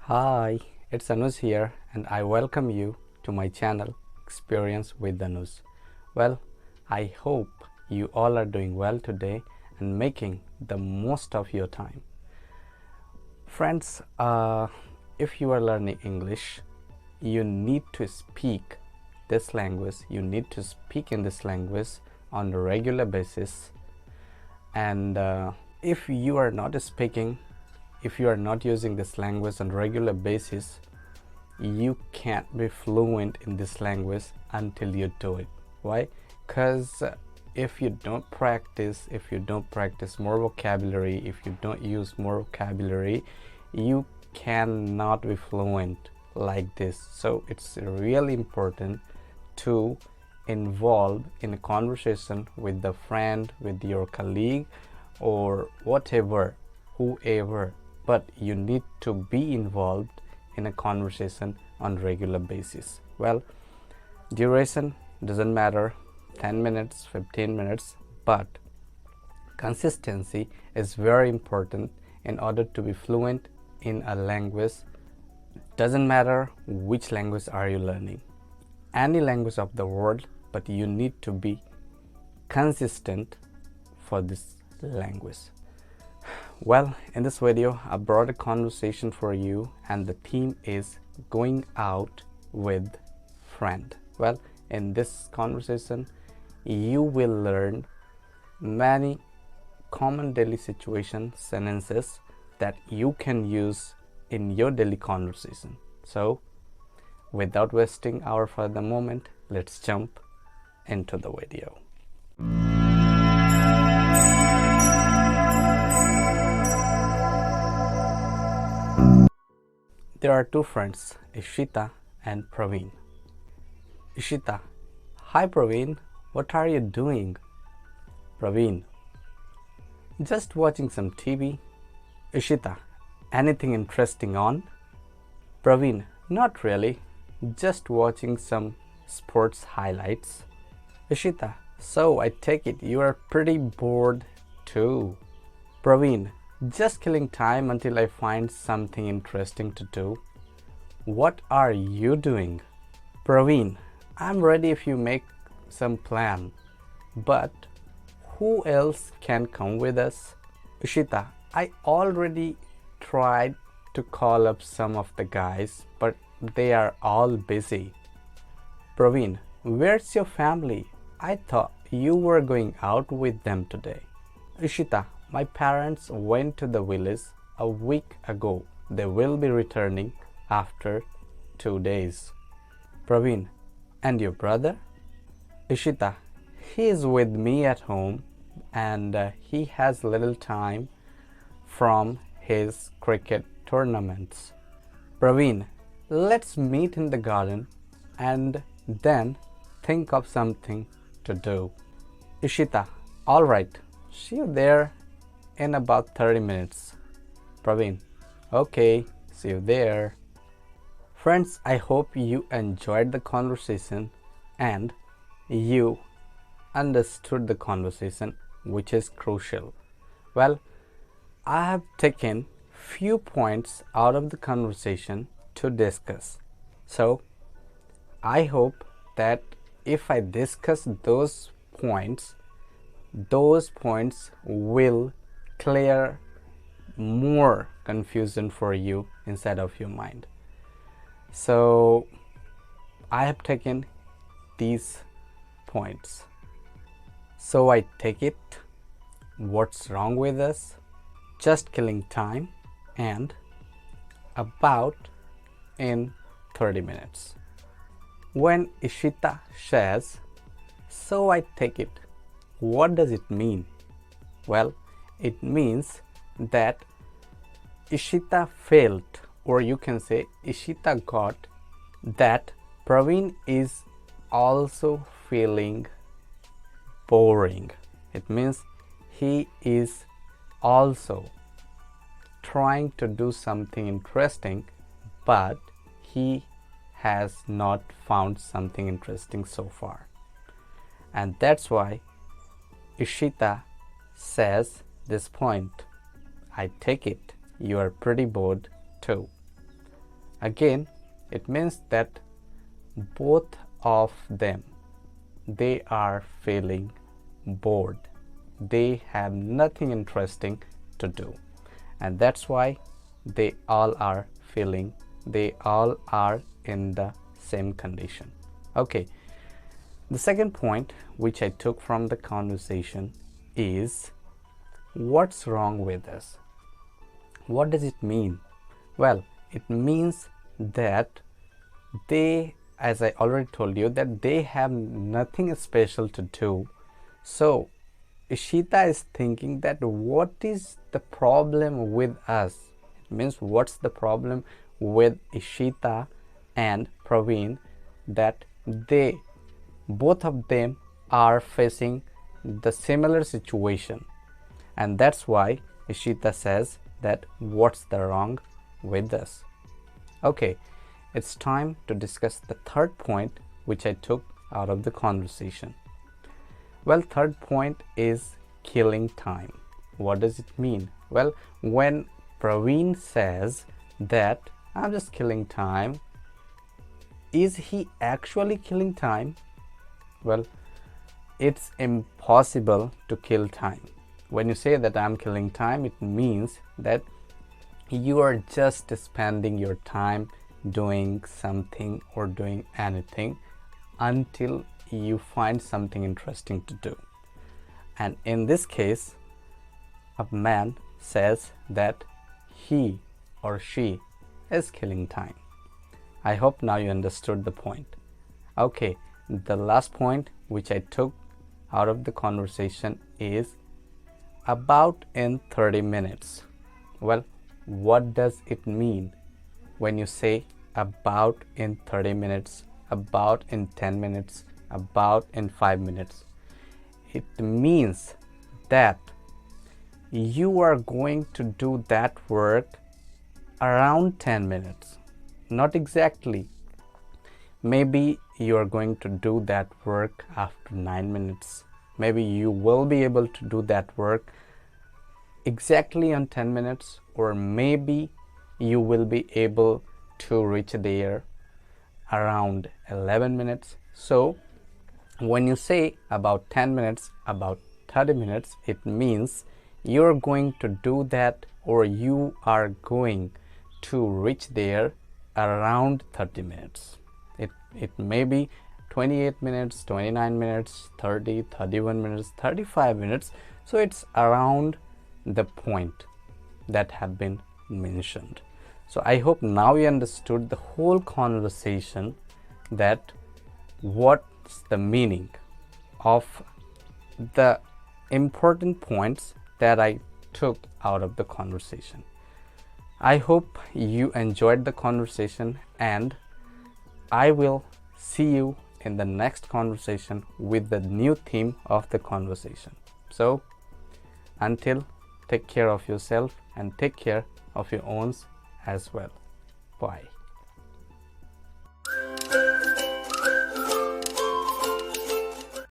Hi, it's Anuj here, and I welcome you to my channel Experience with Anuj. Well, I hope you all are doing well today and making the most of your time. Friends, if you are learning English, you need to speak this language, you need to speak in this language on a regular basis. And if you are not speaking, if you are not using this language on regular basis, you can't be fluent in this language until you do it. Why? Because if you don't practice more vocabulary, if you don't use more vocabulary, you cannot be fluent like this. So it's really important to involve in a conversation with the friend, with your colleague, or whatever, whoever, but you need to be involved in a conversation on regular basis. Well, duration doesn't matter, 10 minutes, 15 minutes, but consistency is very important in order to be fluent in a language. Doesn't matter which language are you learning, any language of the world, but you need to be consistent for this language. Well, in this video I brought a conversation for you, and the theme is going out with friend. Well, in this conversation you will learn many common daily situation sentences that you can use in your daily conversation. So without wasting our further moment, let's jump into the video. There are two friends, Ishita and Praveen. Ishita: hi Praveen, what are you doing? Praveen: just watching some TV. Ishita: anything interesting on? Praveen: not really, just watching some sports highlights. Ishita: so I take it you are pretty bored too. Praveen: just killing time until I find something interesting to do. What are you doing? Praveen: I'm ready if you make some plan, but who else can come with us? Ishita: I already tried to call up some of the guys, but they are all busy. Praveen: where's your family? I thought you were going out with them today. Ishita: my parents went to the village a week ago. They will be returning after 2 days. Praveen: and your brother? Ishita: he is with me at home, and he has little time from his cricket tournaments. Praveen: let's meet in the garden and then think of something to do. Ishita: all right, see you there in about 30 minutes. Praveen: okay, see you there. Friends, I hope you enjoyed the conversation and you understood the conversation, which is crucial. Well, I have taken few points out of the conversation to discuss. So I hope that if I discuss those points will clear more confusion for you inside of your mind. So I have taken these points. So I take it, what's wrong with us? Just killing time, and about in 30 minutes. When Ishita says, so I take it, what does it mean? Well, it means that Ishita felt, or you can say Ishita got, that Praveen is also feeling boring. It means he is also trying to do something interesting, but he has not found something interesting so far. And that's why Ishita says this point, I take it you are pretty bored too. Again, it means that both of them, they are feeling bored. They have nothing interesting to do, and that's why they all are in the same condition. Okay, the second point which I took from the conversation is, what's wrong with us? What does it mean? Well, it means that they, as I already told you, that they have nothing special to do. So Ishita is thinking that what is the problem with us? It means, what's the problem with Ishita and Praveen, that they, both of them, are facing the similar situation, and that's why Ishita says that what's the wrong with us. Okay, it's time to discuss the third point which I took out of the conversation. Well, third point is killing time. What does it mean? Well, when Praveen says that I'm just killing time, is he actually killing time? Well, it's impossible to kill time. When you say that I'm killing time, it means that you are just spending your time doing something or doing anything until you find something interesting to do. And in this case, a man says that he or she is killing time. I hope now you understood the point. Okay, the last point which I took out of the conversation is about in 30 minutes. Well, what does it mean when you say about in 30 minutes, about in 10 minutes, about in 5 minutes? It means that you are going to do that work around 10 minutes. Not exactly. Maybe you are going to do that work after 9 minutes. Maybe you will be able to do that work exactly on 10 minutes, or maybe you will be able to reach there around 11 minutes. So when you say about 10 minutes, about 30 minutes, it means you're going to do that, or you are going to reach there around 30 minutes. It may be 28 minutes, 29 minutes, 30, 31 minutes, 35 minutes. So it's around the point that have been mentioned. So I hope now you understood the whole conversation, that what's the meaning of the important points that I took out of the conversation. I hope you enjoyed the conversation, and I will see you in the next conversation with the new theme of the conversation. So until, take care of yourself and take care of your owns as well. Bye.